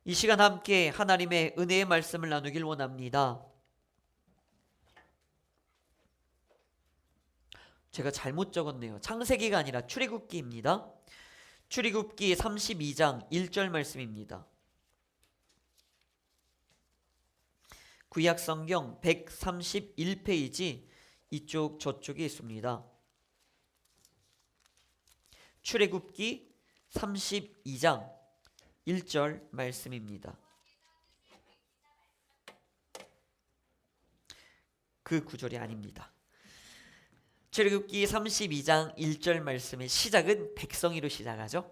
이 시간 함께 하나님의 은혜의 말씀을 나누길 원합니다. 제가 잘못 적었네요. 창세기가 아니라 출애굽기입니다. 출애굽기 32장 1절 말씀입니다. 구약성경 131페이지 이쪽 저쪽에 있습니다. 출애굽기 32장 1절 말씀입니다. 그 구절이 아닙니다. 출애굽기 32장 1절 말씀의 시작은 백성이로 시작하죠.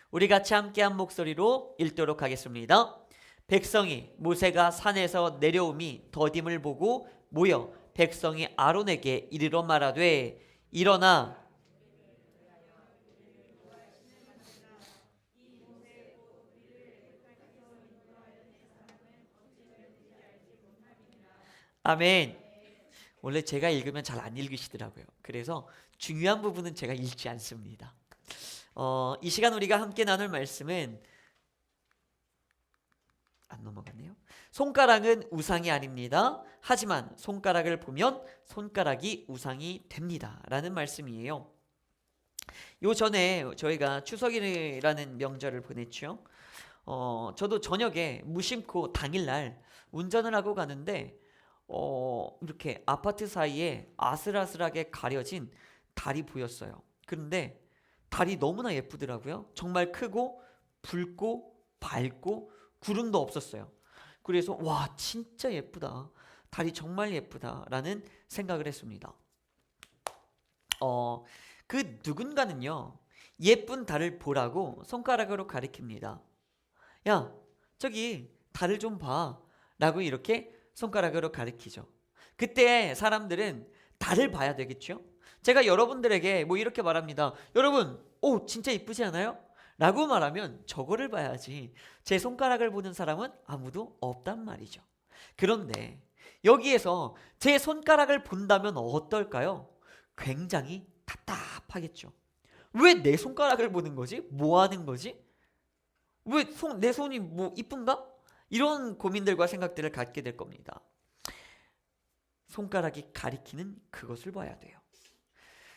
우리 같이 함께 한 목소리로 읽도록 하겠습니다. 백성이 모세가 산에서 내려옴이 더딤을 보고 모여 백성이 아론에게 이르러 말하되 일어나 아멘. 원래 제가 읽으면 잘 안 읽으시더라고요. 그래서 중요한 부분은 제가 읽지 않습니다. 이 시간 우리가 함께 나눌 말씀은 안 넘어갔네요. 손가락은 우상이 아닙니다. 하지만 손가락을 보면 손가락이 우상이 됩니다. 라는 말씀이에요. 요 전에 저희가 추석이라는 명절을 보냈죠. 저도 저녁에 무심코 당일날 운전을 하고 가는데 이렇게 아파트 사이에 아슬아슬하게 가려진 달이 보였어요. 그런데 달이 너무나 예쁘더라고요. 정말 크고 붉고 밝고 구름도 없었어요. 그래서 와 진짜 예쁘다. 달이 정말 예쁘다라는 생각을 했습니다. 그 누군가는요 예쁜 달을 보라고 손가락으로 가리킵니다. 야 저기 달을 좀 봐 라고 이렇게 손가락으로 가리키죠. 그때 사람들은 달을 봐야 되겠죠. 제가 여러분들에게 뭐 이렇게 말합니다. 여러분 오 진짜 이쁘지 않아요? 라고 말하면 저거를 봐야지 제 손가락을 보는 사람은 아무도 없단 말이죠. 그런데 여기에서 제 손가락을 본다면 어떨까요? 굉장히 답답하겠죠. 왜 내 손가락을 보는 거지? 뭐 하는 거지? 왜 내 손이 뭐 이쁜가? 이런 고민들과 생각들을 갖게 될 겁니다. 손가락이 가리키는 그것을 봐야 돼요.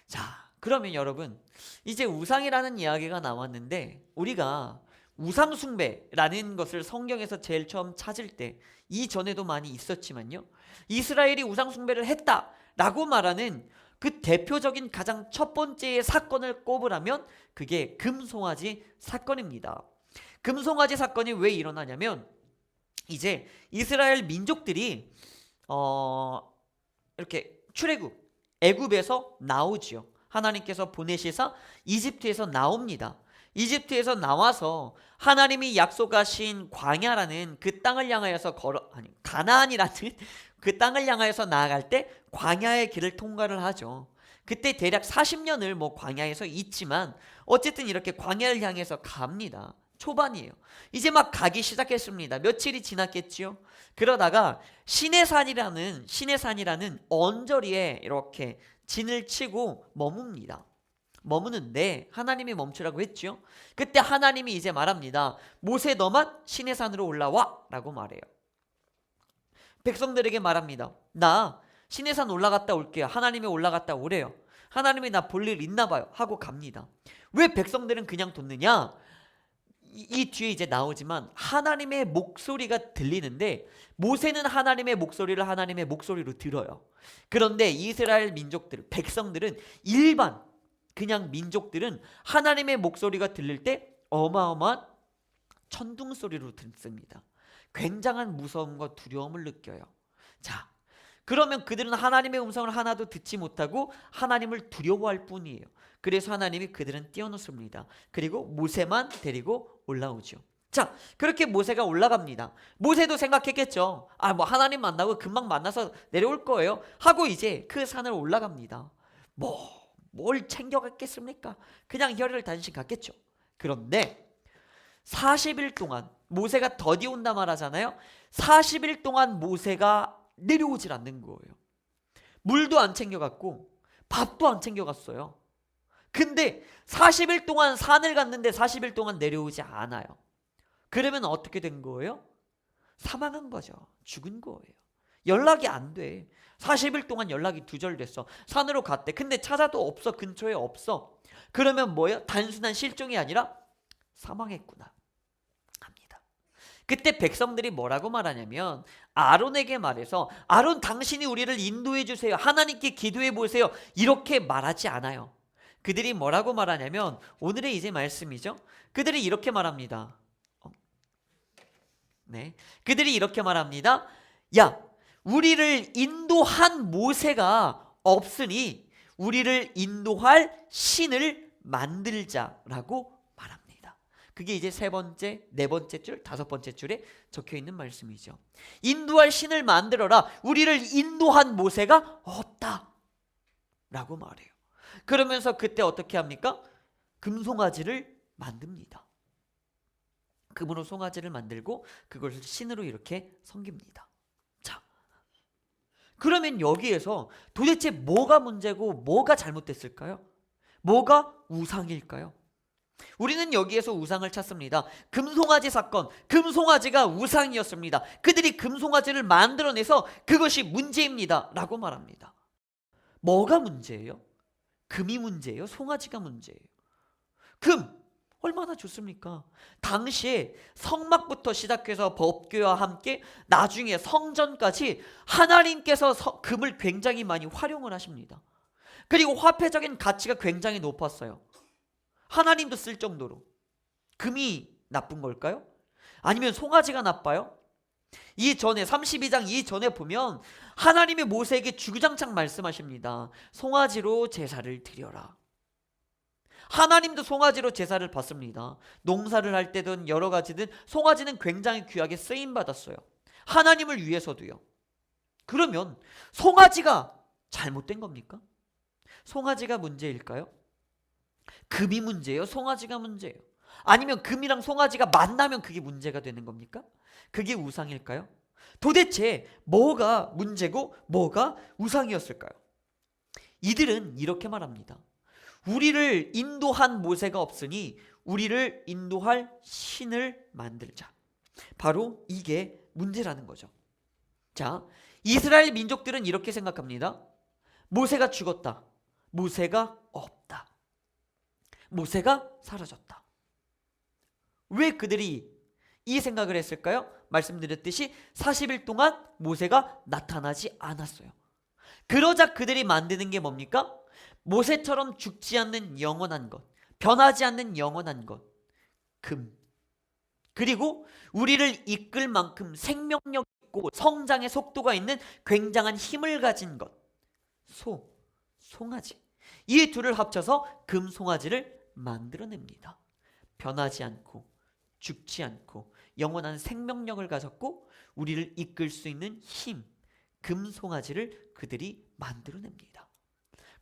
자, 그러면 여러분 이제 우상이라는 이야기가 나왔는데 우리가 우상 숭배라는 것을 성경에서 제일 처음 찾을 때 이전에도 많이 있었지만요. 이스라엘이 우상 숭배를 했다라고 말하는 그 대표적인 가장 첫 번째의 사건을 꼽으라면 그게 금송아지 사건입니다. 금송아지 사건이 왜 일어나냐면 이제 이스라엘 민족들이 이렇게 출애굽 애굽에서 나오지요. 하나님께서 보내시사 이집트에서 나옵니다. 이집트에서 나와서 하나님이 약속하신 광야라는 그 땅을 향하여서 가나안이라는 그 땅을 향하여서 나아갈 때 광야의 길을 통과를 하죠. 그때 대략 40년을 뭐 광야에서 있지만 어쨌든 이렇게 광야를 향해서 갑니다. 초반이에요. 이제 막 가기 시작했습니다. 며칠이 지났겠지요. 그러다가 시내산이라는 언저리에 이렇게 진을 치고 머뭅니다. 머무는데 하나님이 멈추라고 했죠. 그때 하나님이 이제 말합니다. 모세 너만 시내산으로 올라와 라고 말해요. 백성들에게 말합니다. 나 시내산 올라갔다 올게요. 하나님이 올라갔다 오래요. 하나님이 나 볼 일 있나 봐요 하고 갑니다. 왜 백성들은 그냥 뒀느냐? 이 뒤에 이제 나오지만 하나님의 목소리가 들리는데 모세는 하나님의 목소리를 하나님의 목소리로 들어요. 그런데 이스라엘 민족들, 백성들은 일반 그냥 민족들은 하나님의 목소리가 들릴 때 어마어마한 천둥 소리로 듣습니다. 굉장한 무서움과 두려움을 느껴요. 자, 그러면 그들은 하나님의 음성을 하나도 듣지 못하고 하나님을 두려워할 뿐이에요. 그래서 하나님이 그들은 띄워놓습니다. 그리고 모세만 데리고 올라오죠. 자, 그렇게 모세가 올라갑니다. 모세도 생각했겠죠. 뭐 하나님 만나고 금방 만나서 내려올 거예요 하고 이제 그 산을 올라갑니다. 뭘 챙겨갔겠습니까? 그냥 혈을 단신 갔겠죠. 그런데 40일 동안 모세가 더디 온다 말하잖아요. 40일 동안 모세가 내려오질 않는 거예요. 물도 안 챙겨갔고 밥도 안 챙겨갔어요. 근데 40일 동안 산을 갔는데 40일 동안 내려오지 않아요. 그러면 어떻게 된 거예요? 사망한 거죠. 죽은 거예요. 연락이 안 돼. 40일 동안 연락이 두절됐어. 산으로 갔대. 근데 찾아도 없어. 근처에 없어. 그러면 뭐예요? 단순한 실종이 아니라 사망했구나 합니다. 그때 백성들이 뭐라고 말하냐면 아론에게 말해서 아론 당신이 우리를 인도해 주세요. 하나님께 기도해 보세요. 이렇게 말하지 않아요. 그들이 뭐라고 말하냐면 오늘의 이제 말씀이죠. 그들이 이렇게 말합니다. 네, 그들이 이렇게 말합니다. 야, 우리를 인도한 모세가 없으니 우리를 인도할 신을 만들자라고 말합니다. 그게 이제 세 번째, 네 번째 줄, 다섯 번째 줄에 적혀 있는 말씀이죠. 인도할 신을 만들어라. 우리를 인도한 모세가 없다 라고 말해요. 그러면서 그때 어떻게 합니까? 금송아지를 만듭니다. 금으로 송아지를 만들고 그것을 신으로 이렇게 섬깁니다. 자, 그러면 여기에서 도대체 뭐가 문제고 뭐가 잘못됐을까요? 뭐가 우상일까요? 우리는 여기에서 우상을 찾습니다. 금송아지 사건, 금송아지가 우상이었습니다. 그들이 금송아지를 만들어내서 그것이 문제입니다 라고 말합니다. 뭐가 문제예요? 금이 문제예요? 송아지가 문제예요? 금 얼마나 좋습니까? 당시에 성막부터 시작해서 법궤와 함께 나중에 성전까지 하나님께서 금을 굉장히 많이 활용을 하십니다. 그리고 화폐적인 가치가 굉장히 높았어요. 하나님도 쓸 정도로. 금이 나쁜 걸까요? 아니면 송아지가 나빠요? 이전에 32장 이전에 보면 하나님이 모세에게 주구장창 말씀하십니다. 송아지로 제사를 드려라. 하나님도 송아지로 제사를 받습니다. 농사를 할 때든 여러 가지든 송아지는 굉장히 귀하게 쓰임받았어요. 하나님을 위해서도요. 그러면 송아지가 잘못된 겁니까? 송아지가 문제일까요? 금이 문제예요? 송아지가 문제예요? 아니면 금이랑 송아지가 만나면 그게 문제가 되는 겁니까? 그게 우상일까요? 도대체 뭐가 문제고 뭐가 우상이었을까요? 이들은 이렇게 말합니다. 우리를 인도한 모세가 없으니 우리를 인도할 신을 만들자. 바로 이게 문제라는 거죠. 자, 이스라엘 민족들은 이렇게 생각합니다. 모세가 죽었다. 모세가 없다. 모세가 사라졌다. 왜 그들이 이 생각을 했을까요? 말씀드렸듯이 40일 동안 모세가 나타나지 않았어요. 그러자 그들이 만드는 게 뭡니까? 모세처럼 죽지 않는 영원한 것, 변하지 않는 영원한 것, 금. 그리고 우리를 이끌 만큼 생명력 있고 성장의 속도가 있는 굉장한 힘을 가진 것, 송아지. 이 둘을 합쳐서 금송아지를 만들어냅니다. 변하지 않고 죽지 않고 영원한 생명력을 가졌고 우리를 이끌 수 있는 힘, 금송아지를 그들이 만들어냅니다.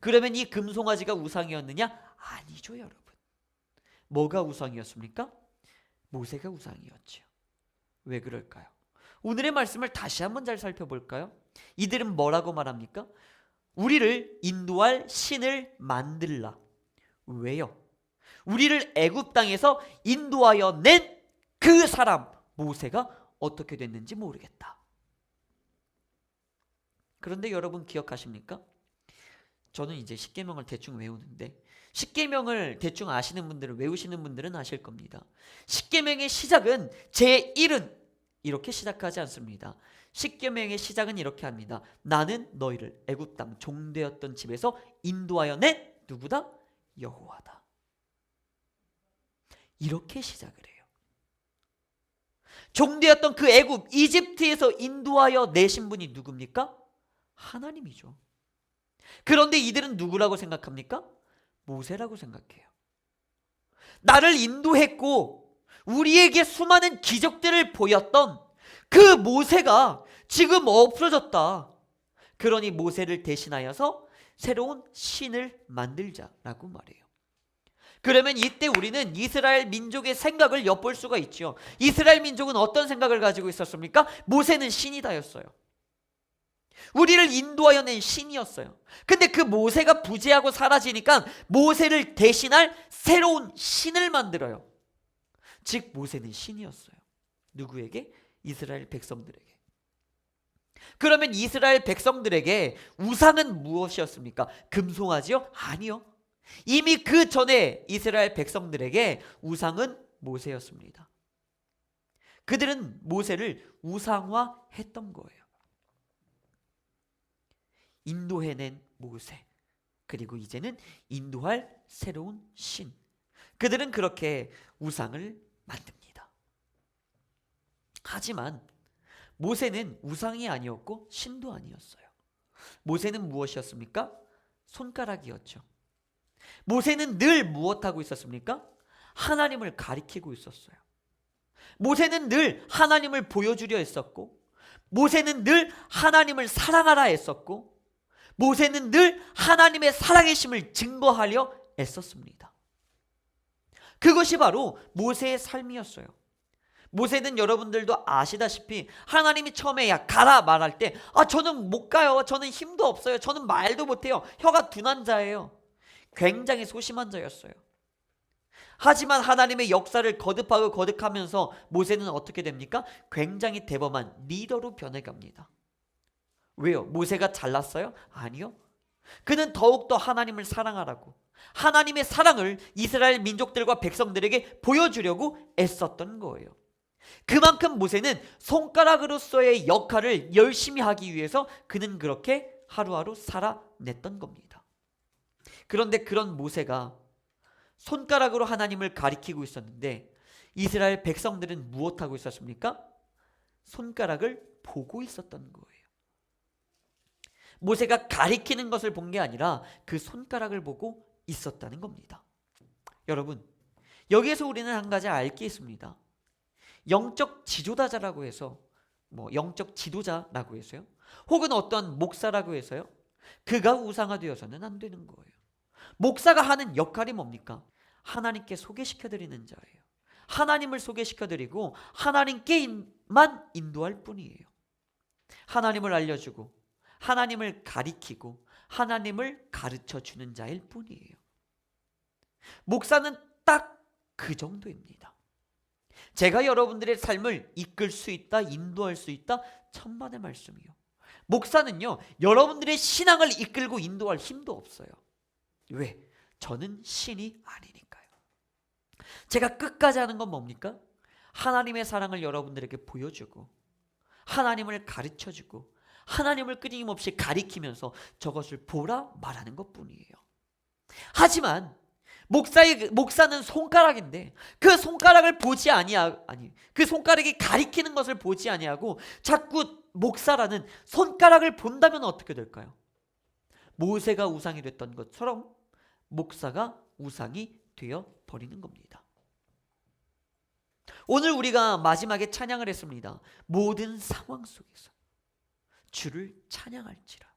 그러면 이 금송아지가 우상이었느냐? 아니죠, 여러분. 뭐가 우상이었습니까? 모세가 우상이었죠. 왜 그럴까요? 오늘의 말씀을 다시 한번 잘 살펴볼까요? 이들은 뭐라고 말합니까? 우리를 인도할 신을 만들라. 왜요? 우리를 애굽 땅에서 인도하여 낸 그 사람 모세가 어떻게 됐는지 모르겠다. 그런데 여러분 기억하십니까? 저는 이제 십계명을 대충 외우는데 십계명을 대충 아시는 분들은 외우시는 분들은 아실 겁니다. 십계명의 시작은 제1은 이렇게 시작하지 않습니다. 십계명의 시작은 이렇게 합니다. 나는 너희를 애굽 땅 종되었던 집에서 인도하여 낸 누구다? 여호와다. 이렇게 시작을 해요. 종되었던 그 애굽 이집트에서 인도하여 내신 분이 누굽니까? 하나님이죠. 그런데 이들은 누구라고 생각합니까? 모세라고 생각해요. 나를 인도했고 우리에게 수많은 기적들을 보였던 그 모세가 지금 없어졌다. 그러니 모세를 대신하여서 새로운 신을 만들자라고 말해요. 그러면 이때 우리는 이스라엘 민족의 생각을 엿볼 수가 있죠. 이스라엘 민족은 어떤 생각을 가지고 있었습니까? 모세는 신이다였어요. 우리를 인도하여 낸 신이었어요. 근데 그 모세가 부재하고 사라지니까 모세를 대신할 새로운 신을 만들어요. 즉 모세는 신이었어요. 누구에게? 이스라엘 백성들에게. 그러면 이스라엘 백성들에게 우상은 무엇이었습니까? 금송아지요? 아니요. 이미 그 전에 이스라엘 백성들에게 우상은 모세였습니다. 그들은 모세를 우상화했던 거예요. 인도해낸 모세, 그리고 이제는 인도할 새로운 신, 그들은 그렇게 우상을 만듭니다. 하지만 모세는 우상이 아니었고 신도 아니었어요. 모세는 무엇이었습니까? 손가락이었죠. 모세는 늘 무엇하고 있었습니까? 하나님을 가리키고 있었어요. 모세는 늘 하나님을 보여주려 했었고, 모세는 늘 하나님을 사랑하라 했었고, 모세는 늘 하나님의 살아계심을 증거하려 애썼습니다. 그것이 바로 모세의 삶이었어요. 모세는 여러분들도 아시다시피 하나님이 처음에 야 가라 말할 때 저는 못 가요. 저는 힘도 없어요. 저는 말도 못해요. 혀가 둔한 자예요. 굉장히 소심한 자였어요. 하지만 하나님의 역사를 거듭하고 거듭하면서 모세는 어떻게 됩니까? 굉장히 대범한 리더로 변해갑니다. 왜요? 모세가 잘났어요? 아니요. 그는 더욱더 하나님을 사랑하라고, 하나님의 사랑을 이스라엘 민족들과 백성들에게 보여주려고 애썼던 거예요. 그만큼 모세는 손가락으로서의 역할을 열심히 하기 위해서 그는 그렇게 하루하루 살아냈던 겁니다. 그런데 그런 모세가 손가락으로 하나님을 가리키고 있었는데 이스라엘 백성들은 무엇하고 있었습니까? 손가락을 보고 있었던 거예요. 모세가 가리키는 것을 본 게 아니라 그 손가락을 보고 있었다는 겁니다. 여러분, 여기에서 우리는 한 가지 알 게 있습니다. 영적 지도자라고 해서, 영적 지도자라고 해서요, 혹은 어떤 목사라고 해서요, 그가 우상화되어서는 안 되는 거예요. 목사가 하는 역할이 뭡니까? 하나님께 소개시켜드리는 자예요. 하나님을 소개시켜드리고 하나님께만 인도할 뿐이에요. 하나님을 알려주고 하나님을 가리키고 하나님을 가르쳐주는 자일 뿐이에요. 목사는 딱 그 정도입니다. 제가 여러분들의 삶을 이끌 수 있다, 인도할 수 있다, 천만의 말씀이요. 목사는요, 여러분들의 신앙을 이끌고 인도할 힘도 없어요. 왜? 저는 신이 아니니까요. 제가 끝까지 하는 건 뭡니까? 하나님의 사랑을 여러분들에게 보여주고 하나님을 가르쳐주고 하나님을 끊임없이 가리키면서 저것을 보라 말하는 것뿐이에요. 하지만 목사는 손가락인데 그 손가락을 보지 그 손가락이 가리키는 것을 보지 아니하고 자꾸 목사라는 손가락을 본다면 어떻게 될까요? 모세가 우상이 됐던 것처럼 목사가 우상이 되어 버리는 겁니다. 오늘 우리가 마지막에 찬양을 했습니다. 모든 상황 속에서 주를 찬양할지라.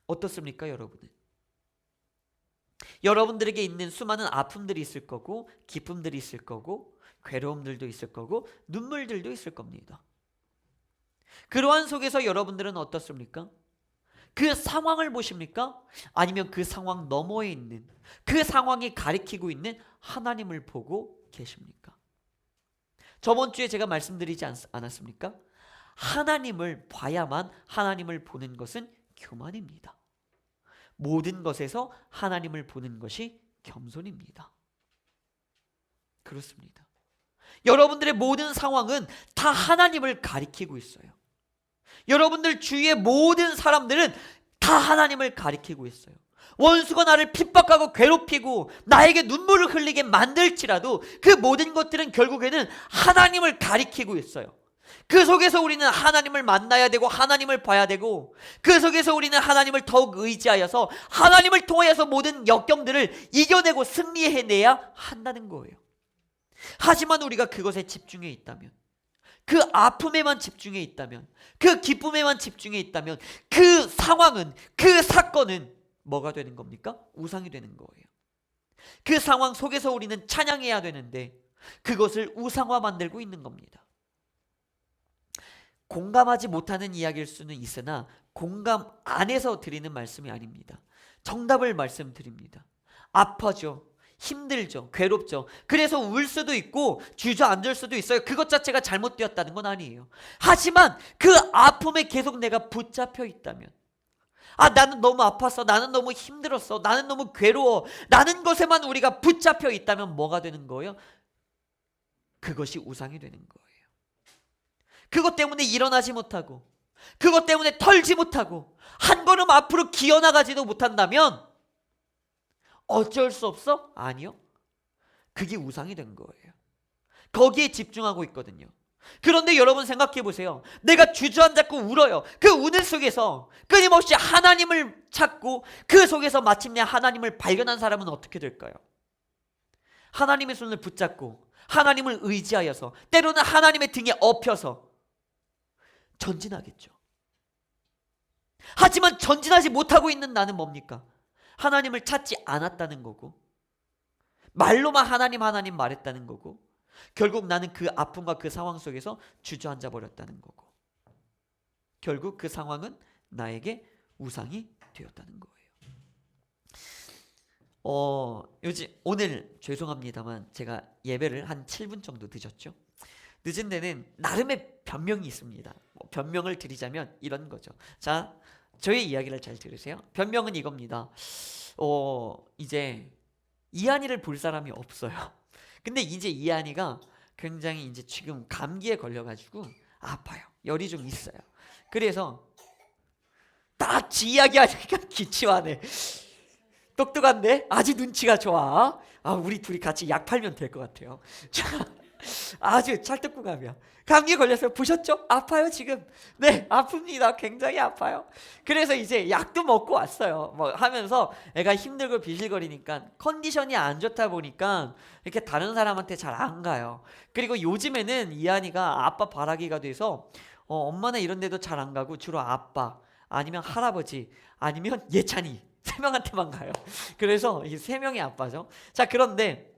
어떻습니까, 여러분은? 여러분들에게 있는 수많은 아픔들이 있을 거고, 기쁨들이 있을 거고, 괴로움들도 있을 거고, 눈물들도 있을 겁니다. 그러한 속에서 여러분들은 어떻습니까? 그 상황을 보십니까? 아니면 그 상황 너머에 있는, 그 상황이 가리키고 있는 하나님을 보고 계십니까? 저번 주에 제가 말씀드리지 않았습니까? 하나님을 봐야만 하나님을 보는 것은 교만입니다. 모든 것에서 하나님을 보는 것이 겸손입니다. 그렇습니다. 여러분들의 모든 상황은 다 하나님을 가리키고 있어요. 여러분들 주위의 모든 사람들은 다 하나님을 가리키고 있어요. 원수가 나를 핍박하고 괴롭히고 나에게 눈물을 흘리게 만들지라도 그 모든 것들은 결국에는 하나님을 가리키고 있어요. 그 속에서 우리는 하나님을 만나야 되고 하나님을 봐야 되고 그 속에서 우리는 하나님을 더욱 의지하여서 하나님을 통하여서 모든 역경들을 이겨내고 승리해내야 한다는 거예요. 하지만 우리가 그것에 집중해 있다면, 그 아픔에만 집중해 있다면, 그 기쁨에만 집중해 있다면 그 상황은, 그 사건은 뭐가 되는 겁니까? 우상이 되는 거예요. 그 상황 속에서 우리는 찬양해야 되는데 그것을 우상화 만들고 있는 겁니다. 공감하지 못하는 이야기일 수는 있으나 공감 안에서 드리는 말씀이 아닙니다. 정답을 말씀드립니다. 아파죠. 힘들죠. 괴롭죠. 그래서 울 수도 있고 주저앉을 수도 있어요. 그것 자체가 잘못되었다는 건 아니에요. 하지만 그 아픔에 계속 내가 붙잡혀 있다면, 나는 너무 아팠어, 나는 너무 힘들었어, 나는 너무 괴로워, 라는 것에만 우리가 붙잡혀 있다면 뭐가 되는 거예요? 그것이 우상이 되는 거예요. 그것 때문에 일어나지 못하고, 그것 때문에 털지 못하고, 한 걸음 앞으로 기어나가지도 못한다면 어쩔 수 없어? 아니요. 그게 우상이 된 거예요. 거기에 집중하고 있거든요. 그런데 여러분 생각해 보세요. 내가 주저앉고 울어요. 그 우는 속에서 끊임없이 하나님을 찾고 그 속에서 마침내 하나님을 발견한 사람은 어떻게 될까요? 하나님의 손을 붙잡고 하나님을 의지하여서, 때로는 하나님의 등에 엎혀서 전진하겠죠. 하지만 전진하지 못하고 있는 나는 뭡니까? 하나님을 찾지 않았다는 거고, 말로만 하나님 하나님 말했다는 거고, 결국 나는 그 아픔과 그 상황 속에서 주저앉아 버렸다는 거고, 결국 그 상황은 나에게 우상이 되었다는 거예요. 오늘 죄송합니다만 제가 예배를 한 7분 정도 늦었죠. 늦은 데는 나름의 변명이 있습니다. 변명을 드리자면 이런 거죠. 자, 저의 이야기를 잘 들으세요. 변명은 이겁니다. 이제 이한이를 볼 사람이 없어요. 근데 이제 이한이가 굉장히 이제 지금 감기에 걸려가지고 아파요. 열이 좀 있어요. 그래서 딱 지 이야기하니까 기침하네. 똑똑한데? 아주 눈치가 좋아. 우리 둘이 같이 약 팔면 될 것 같아요. 자, 아주 찰떡궁합이야. 감기에 걸려서 보셨죠? 아파요 지금. 네, 아픕니다. 굉장히 아파요. 그래서 이제 약도 먹고 왔어요. 뭐 하면서 애가 힘들고 비실거리니까 컨디션이 안 좋다 보니까 이렇게 다른 사람한테 잘 안 가요. 그리고 요즘에는 이한이가 아빠 바라기가 돼서 엄마나 이런 데도 잘 안 가고 주로 아빠 아니면 할아버지 아니면 예찬이 세 명한테만 가요. 그래서 이게 세 명의 아빠죠. 자, 그런데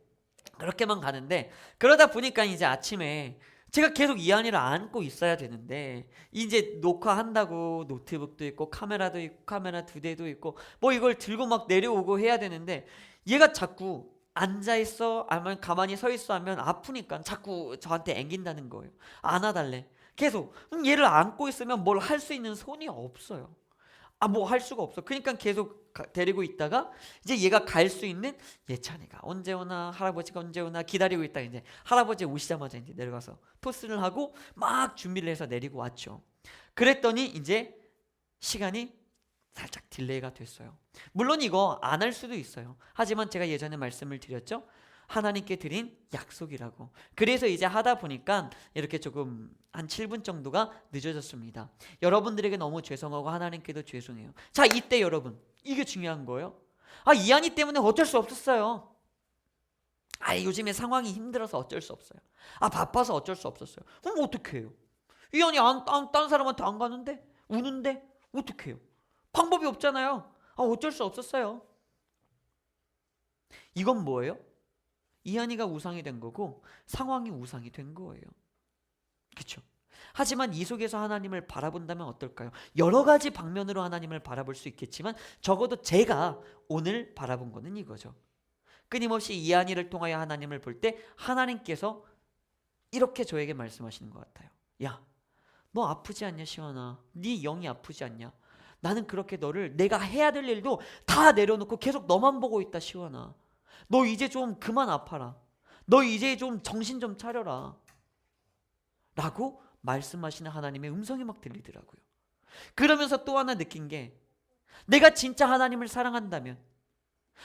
그렇게만 가는데, 그러다 보니까 이제 아침에 제가 계속 이한이를 안고 있어야 되는데, 이제 녹화한다고 노트북도 있고 카메라도 있고 카메라 2대도 있고 뭐 이걸 들고 막 내려오고 해야 되는데, 얘가 자꾸 앉아있어 아니면 가만히 서있어 하면 아프니까 자꾸 저한테 앵긴다는 거예요. 안아달래. 계속. 얘를 안고 있으면 뭘 할 수 있는 손이 없어요. 뭐 할 수가 없어. 그러니까 계속 데리고 있다가 이제 얘가 갈 수 있는 예찬이가 언제 오나, 할아버지가 언제 오나 기다리고 있다. 이제 할아버지 오시자마자 이제 내려가서 토스를 하고 막 준비를 해서 내리고 왔죠. 그랬더니 이제 시간이 살짝 딜레이가 됐어요. 물론 이거 안 할 수도 있어요. 하지만 제가 예전에 말씀을 드렸죠. 하나님께 드린 약속이라고. 그래서 이제 하다 보니까 이렇게 조금 한 7분 정도가 늦어졌습니다. 여러분들에게 너무 죄송하고 하나님께도 죄송해요. 자, 이때 여러분, 이게 중요한 거예요. 이한이 때문에 어쩔 수 없었어요. 요즘에 상황이 힘들어서 어쩔 수 없어요. 바빠서 어쩔 수 없었어요. 그럼 어떻게 해요? 이한이 다른 사람한테 안 가는데? 우는데? 어떻게 해요? 방법이 없잖아요. 어쩔 수 없었어요. 이건 뭐예요? 이한이가 우상이 된 거고 상황이 우상이 된 거예요. 그렇죠? 하지만 이 속에서 하나님을 바라본다면 어떨까요? 여러 가지 방면으로 하나님을 바라볼 수 있겠지만 적어도 제가 오늘 바라본 거는 이거죠. 끊임없이 이한이를 통하여 하나님을 볼 때 하나님께서 이렇게 저에게 말씀하시는 것 같아요. 야, 너 아프지 않냐 시원아? 네 영이 아프지 않냐? 나는 그렇게 너를 내가 해야 될 일도 다 내려놓고 계속 너만 보고 있다 시원아. 너 이제 좀 그만 아파라. 너 이제 좀 정신 좀 차려라. 라고 말씀하시는 하나님의 음성이 막 들리더라고요. 그러면서 또 하나 느낀 게, 내가 진짜 하나님을 사랑한다면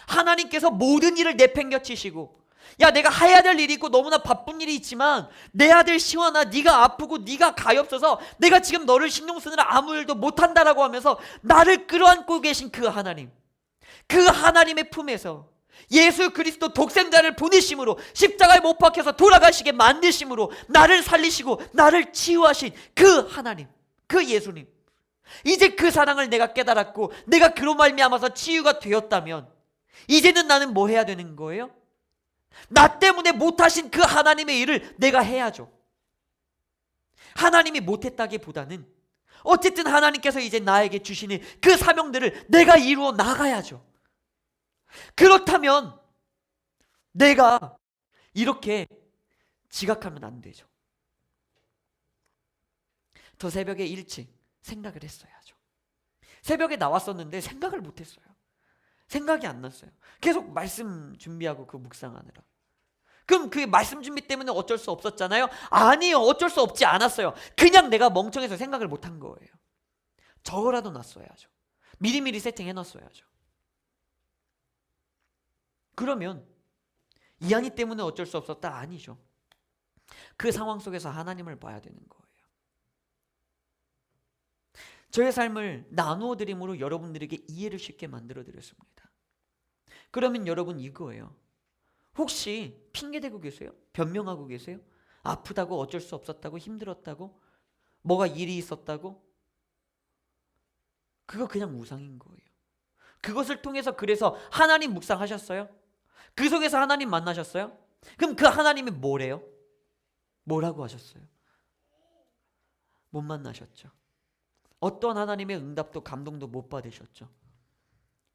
하나님께서 모든 일을 내팽겨치시고, 야, 내가 해야 될 일이 있고 너무나 바쁜 일이 있지만 내 아들 시원아, 네가 아프고 네가 가엾어서 내가 지금 너를 신경 쓰느라 아무 일도 못한다라고 하면서 나를 끌어안고 계신 그 하나님, 그 하나님의 품에서 예수 그리스도 독생자를 보내심으로 십자가에 못 박혀서 돌아가시게 만드심으로 나를 살리시고 나를 치유하신 그 하나님, 그 예수님, 이제 그 사랑을 내가 깨달았고 내가 그로 말미암아서 치유가 되었다면 이제는 나는 뭐 해야 되는 거예요? 나 때문에 못하신 그 하나님의 일을 내가 해야죠. 하나님이 못했다기보다는 어쨌든 하나님께서 이제 나에게 주시는 그 사명들을 내가 이루어 나가야죠. 그렇다면 내가 이렇게 지각하면 안 되죠. 더 새벽에 일찍 생각을 했어야죠. 새벽에 나왔었는데 생각을 못했어요. 생각이 안 났어요. 계속 말씀 준비하고 그 묵상하느라. 그럼 그 말씀 준비 때문에 어쩔 수 없었잖아요? 아니요, 어쩔 수 없지 않았어요. 그냥 내가 멍청해서 생각을 못한 거예요. 적어라도 놨어야죠. 미리미리 세팅해 놨어야죠. 그러면 이한이 때문에 어쩔 수 없었다? 아니죠. 그 상황 속에서 하나님을 봐야 되는 거예요. 저의 삶을 나누어 드림으로 여러분들에게 이해를 쉽게 만들어 드렸습니다. 그러면 여러분 이거예요. 혹시 핑계대고 계세요? 변명하고 계세요? 아프다고, 어쩔 수 없었다고, 힘들었다고, 뭐가 일이 있었다고? 그거 그냥 우상인 거예요. 그것을 통해서 그래서 하나님 묵상하셨어요? 그 속에서 하나님 만나셨어요? 그럼 그 하나님이 뭐래요? 뭐라고 하셨어요? 못 만나셨죠. 어떤 하나님의 응답도 감동도 못 받으셨죠.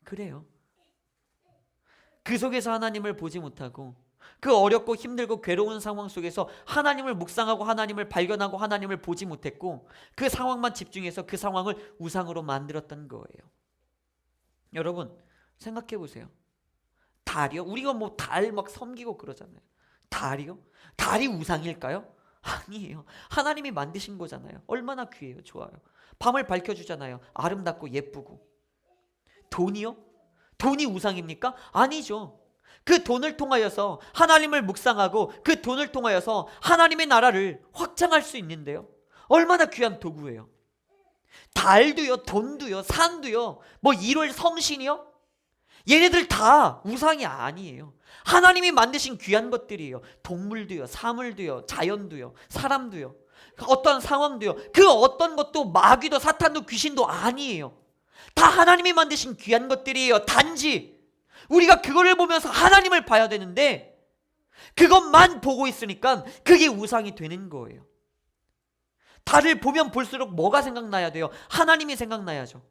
그래요. 그 속에서 하나님을 보지 못하고 그 어렵고 힘들고 괴로운 상황 속에서 하나님을 묵상하고 하나님을 발견하고 하나님을 보지 못했고 그 상황만 집중해서 그 상황을 우상으로 만들었던 거예요. 여러분 생각해 보세요. 달이요? 우리가 뭐 달 막 섬기고 그러잖아요. 달이요? 달이 우상일까요? 아니에요. 하나님이 만드신 거잖아요. 얼마나 귀해요. 좋아요. 밤을 밝혀주잖아요. 아름답고 예쁘고. 돈이요? 돈이 우상입니까? 아니죠. 그 돈을 통하여서 하나님을 묵상하고 그 돈을 통하여서 하나님의 나라를 확장할 수 있는데요. 얼마나 귀한 도구예요. 달도요, 돈도요, 산도요, 뭐 1월 성신이요? 얘네들 다 우상이 아니에요. 하나님이 만드신 귀한 것들이에요. 동물도요, 사물도요, 자연도요, 사람도요, 어떤 상황도요. 그 어떤 것도 마귀도 사탄도 귀신도 아니에요. 다 하나님이 만드신 귀한 것들이에요. 단지 우리가 그거를 보면서 하나님을 봐야 되는데 그것만 보고 있으니까 그게 우상이 되는 거예요. 달을 보면 볼수록 뭐가 생각나야 돼요? 하나님이 생각나야죠.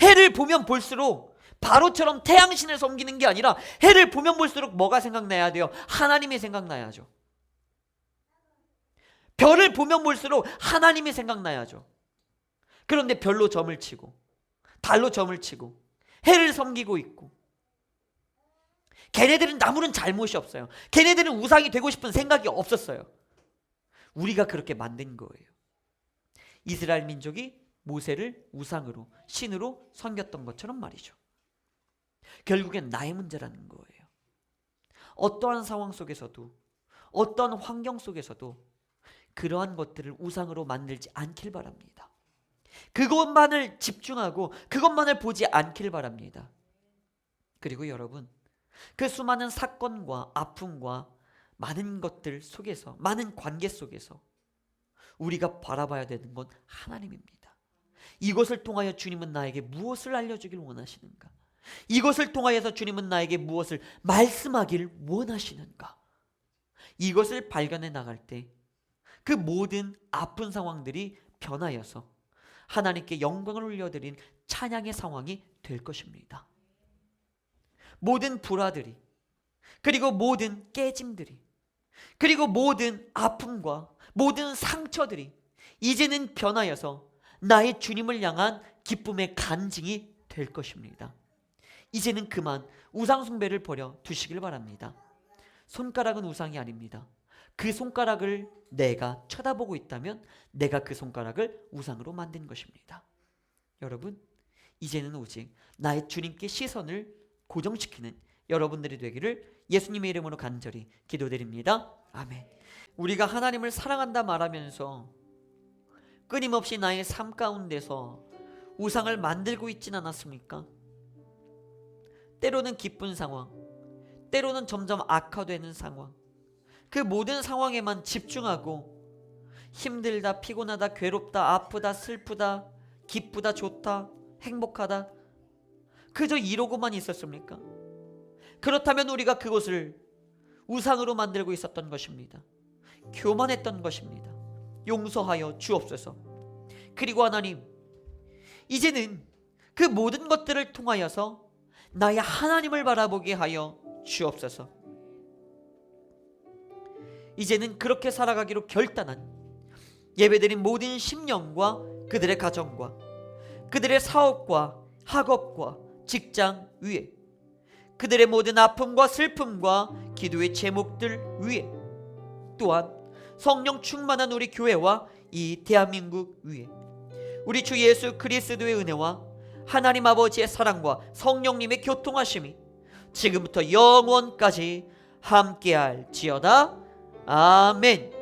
해를 보면 볼수록 바로처럼 태양신을 섬기는 게 아니라 해를 보면 볼수록 뭐가 생각나야 돼요? 하나님이 생각나야죠. 별을 보면 볼수록 하나님이 생각나야죠. 그런데 별로 점을 치고 달로 점을 치고 해를 섬기고 있고 걔네들은 나무는 잘못이 없어요. 걔네들은 우상이 되고 싶은 생각이 없었어요. 우리가 그렇게 만든 거예요. 이스라엘 민족이 모세를 우상으로 신으로 섬겼던 것처럼 말이죠. 결국엔 나의 문제라는 거예요. 어떠한 상황 속에서도 어떠한 환경 속에서도 그러한 것들을 우상으로 만들지 않길 바랍니다. 그것만을 집중하고 그것만을 보지 않길 바랍니다. 그리고 여러분 그 수많은 사건과 아픔과 많은 것들 속에서 많은 관계 속에서 우리가 바라봐야 되는 건 하나님입니다. 이것을 통하여 주님은 나에게 무엇을 알려주길 원하시는가? 이것을 통하여서 주님은 나에게 무엇을 말씀하길 원하시는가? 이것을 발견해 나갈 때 그 모든 아픈 상황들이 변하여서 하나님께 영광을 올려드린 찬양의 상황이 될 것입니다. 모든 불화들이 그리고 모든 깨짐들이 그리고 모든 아픔과 모든 상처들이 이제는 변하여서 나의 주님을 향한 기쁨의 간증이 될 것입니다. 이제는 그만 우상 숭배를 버려 두시길 바랍니다. 손가락은 우상이 아닙니다. 그 손가락을 내가 쳐다보고 있다면 내가 그 손가락을 우상으로 만든 것입니다. 여러분 이제는 오직 나의 주님께 시선을 고정시키는 여러분들이 되기를 예수님의 이름으로 간절히 기도드립니다. 아멘. 우리가 하나님을 사랑한다 말하면서 끊임없이 나의 삶 가운데서 우상을 만들고 있진 않았습니까? 때로는 기쁜 상황, 때로는 점점 악화되는 상황, 그 모든 상황에만 집중하고 힘들다, 피곤하다, 괴롭다, 아프다, 슬프다, 기쁘다, 좋다, 행복하다 그저 이러고만 있었습니까? 그렇다면 우리가 그것을 우상으로 만들고 있었던 것입니다. 교만했던 것입니다. 용서하여 주옵소서. 그리고 하나님 이제는 그 모든 것들을 통하여서 나의 하나님을 바라보게 하여 주옵소서. 이제는 그렇게 살아가기로 결단한 예배드린 모든 심령과 그들의 가정과 그들의 사업과 학업과 직장 위에, 그들의 모든 아픔과 슬픔과 기도의 제목들 위에, 또한 성령 충만한 우리 교회와 이 대한민국 위에 우리 주 예수 그리스도의 은혜와 하나님 아버지의 사랑과 성령님의 교통하심이 지금부터 영원까지 함께할지어다. 아멘.